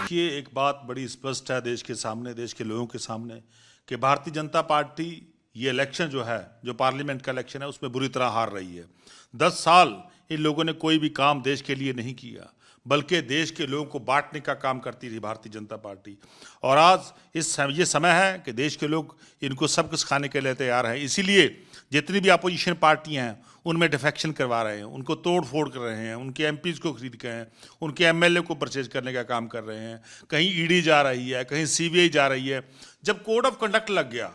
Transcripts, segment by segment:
देखिए, एक बात बड़ी स्पष्ट है देश के सामने, देश के लोगों के सामने, कि भारतीय जनता पार्टी ये इलेक्शन जो है, जो पार्लियामेंट का इलेक्शन है, उसमें बुरी तरह हार रही है। 10 साल इन लोगों ने कोई भी काम देश के लिए नहीं किया, बल्कि देश के लोगों को बांटने का काम करती रही भारतीय जनता पार्टी। और आज ये समय है कि देश के लोग इनको सब कुछ खाने के लिए तैयार हैं। इसीलिए जितनी भी अपोजिशन पार्टियां हैं उनमें डिफेक्शन करवा रहे हैं, उनको तोड़ फोड़ कर रहे हैं, उनके एमपीज को खरीद के हैं, उनके एमएलए को परचेज करने का काम कर रहे हैं। कहीं ईडी जा रही है, कहीं सीबीआई जा रही है। जब कोड ऑफ कंडक्ट लग गया,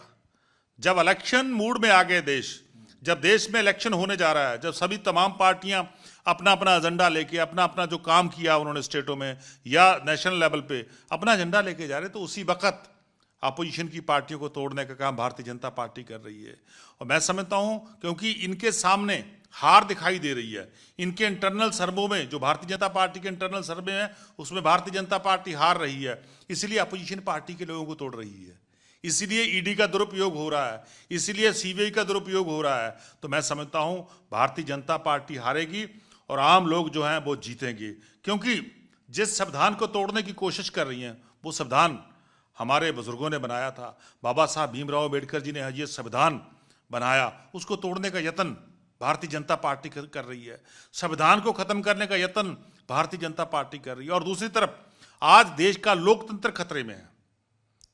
जब इलेक्शन मूड में आ गए देश, जब देश में इलेक्शन होने जा रहा है, जब सभी तमाम पार्टियां अपना अपना एजेंडा लेके, अपना अपना जो काम किया उन्होंने स्टेटों में या नेशनल लेवल पे अपना एजेंडा लेके जा रहे, तो उसी वक्त अपोजिशन की पार्टियों को तोड़ने का काम भारतीय जनता पार्टी कर रही है। और मैं समझता हूं क्योंकि इनके सामने हार दिखाई दे रही है। इनके इंटरनल सर्वे में, जो भारतीय जनता पार्टी के इंटरनल सर्वे है, उसमें भारतीय जनता पार्टी हार रही है। इसलिए अपोजिशन पार्टी के लोगों को तोड़ रही है, इसीलिए ईडी का दुरुपयोग हो रहा है, इसीलिए सीबीआई का दुरुपयोग हो रहा है। तो मैं समझता हूं भारतीय जनता पार्टी हारेगी और आम लोग जो हैं वो जीतेंगे, क्योंकि जिस संविधान को तोड़ने की कोशिश कर रही हैं वो संविधान हमारे बुजुर्गों ने बनाया था। बाबा साहब भीमराव अम्बेडकर जी ने ये संविधान बनाया, उसको तोड़ने का यत्न भारतीय जनता पार्टी कर रही है। संविधान को खत्म करने का यत्न भारतीय जनता पार्टी कर रही है। और दूसरी तरफ आज देश का लोकतंत्र खतरे में है।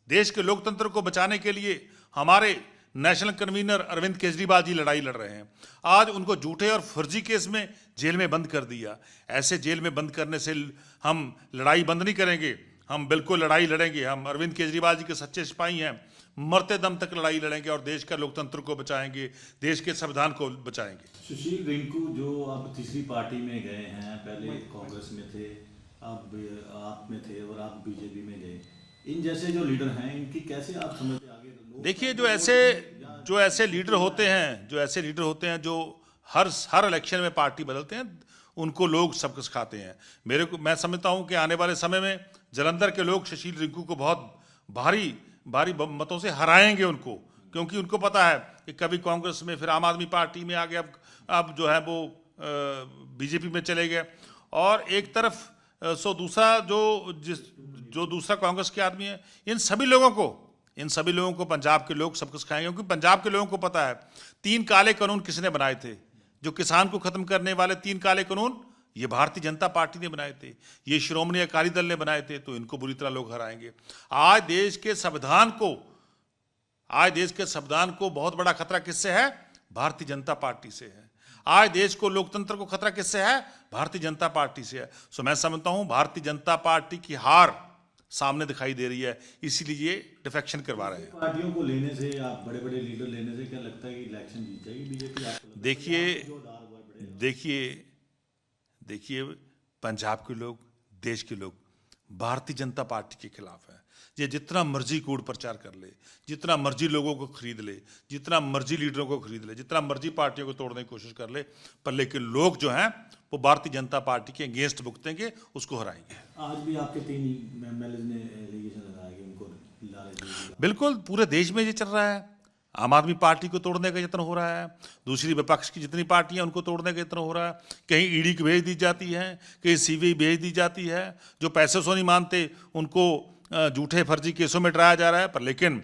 देश के लोकतंत्र को बचाने के लिए हमारे नेशनल कन्वीनर अरविंद केजरीवाल जी लड़ाई लड़ रहे हैं। आज उनको झूठे और फर्जी केस में जेल में बंद कर दिया। ऐसे जेल में बंद करने से हम लड़ाई बंद नहीं करेंगे, हम बिल्कुल लड़ाई लड़ेंगे। हम अरविंद केजरीवाल जी के सच्चे सिपाही हैं, मरते दम तक लड़ाई लड़ेंगे और देश का लोकतंत्र को बचाएंगे, देश के संविधान को बचाएंगे। सुशील रिंकू जो अब तीसरी पार्टी में गए हैं, पहले कांग्रेस में थे, अब आप में थे और आप बीजेपी में गए, इन जैसे जो लीडर हैं इनकी कैसे आप समझते आगे? देखिए, जो ऐसे लीडर होते हैं जो हर इलेक्शन में पार्टी बदलते हैं, उनको लोग सबक सिखाते हैं। मैं समझता हूं कि आने वाले समय में जालंधर के लोग सुशील रिंकू को बहुत भारी मतों से हराएंगे उनको, क्योंकि उनको पता है कि कभी कांग्रेस में, फिर आम आदमी पार्टी में आ गए, अब जो है वो बीजेपी में चले गए। और एक तरफ दूसरा जो दूसरा कांग्रेस के आदमी है, इन सभी लोगों को पंजाब के लोग सबक सिखाएंगे, क्योंकि पंजाब के लोगों को पता है 3 काले कानून किसने बनाए थे। जो किसान को खत्म करने वाले 3 काले कानून ये भारतीय जनता पार्टी ने बनाए थे, ये श्रोमणी अकाली दल ने बनाए थे। तो इनको बुरी तरह लोग हराएंगे। आज देश के संविधान को बहुत बड़ा खतरा किससे है? भारतीय जनता पार्टी से है। आज देश को लोकतंत्र को खतरा किससे है? भारतीय जनता पार्टी से है। सो मैं समझता हूं भारतीय जनता पार्टी की हार सामने दिखाई दे रही है, इसीलिए डिफेक्शन करवा रहे हैं। पार्टियों को लेने से, आप बड़े बड़े लीडर लेने से क्या लगता है कि इलेक्शन जीत जाएगी बीजेपी? देखिए, पंजाब के लोग, देश के लोग भारतीय जनता पार्टी के खिलाफ है। ये जितना मर्जी कूड़ प्रचार कर ले, जितना मर्जी लोगों को खरीद ले, जितना मर्जी लीडरों को खरीद ले, जितना मर्जी पार्टियों को तोड़ने की कोशिश कर ले, पर लेकिन लोग जो हैं वो भारतीय जनता पार्टी के अगेंस्ट भुगतेंगे, उसको हराएंगे। आज भी आपके 3 एमएलए ने एलिगेशन लगाया कि उनको लालच। बिल्कुल, पूरे देश में ये चल रहा है। आम आदमी पार्टी को तोड़ने का यत्न हो रहा है, दूसरी विपक्ष की जितनी पार्टियां उनको तोड़ने का यत्न हो रहा है। कहीं ईडी को भेज दी जाती है, कहीं सीबीआई भेज दी जाती है। जो पैसे से नहीं मानते उनको झूठे फर्जी केसों में डराया जा रहा है। पर लेकिन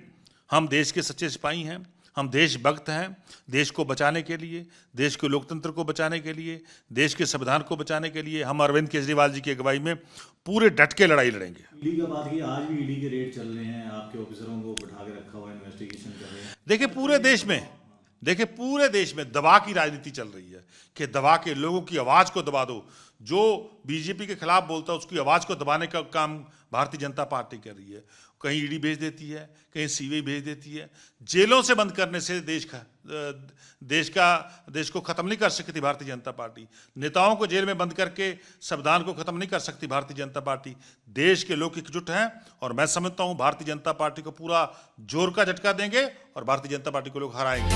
हम देश के सच्चे सिपाही हैं, हम देशभक्त हैं। देश को बचाने के लिए, देश के लोकतंत्र को बचाने के लिए, देश के संविधान को बचाने के लिए हम अरविंद केजरीवाल जी की अगुवाई में पूरे डट के लड़ाई लड़ेंगे। ईडी का बात की, आज भी ईडी के रेड चल रहे हैं, आपके ऑफिसरों को बैठा के रखा हुआ, इन्वेस्टिगेशन कर रहे हैं। देखिए, पूरे देश में दबा की राजनीति चल रही है कि दबा के लोगों की आवाज को दबा दो। जो बीजेपी के खिलाफ बोलता है उसकी आवाज को दबाने का काम भारतीय जनता पार्टी कर रही है। कहीं ईडी भेज देती है, कहीं सीबीआई भेज देती है। जेलों से बंद करने से देश को खत्म नहीं कर सकती भारतीय जनता पार्टी। नेताओं को जेल में बंद करके संविधान को खत्म नहीं कर सकती भारतीय जनता पार्टी। देश के लोग एकजुट हैं और मैं समझता हूं भारतीय जनता पार्टी को पूरा जोर का झटका देंगे और भारतीय जनता पार्टी को लोग हराएंगे।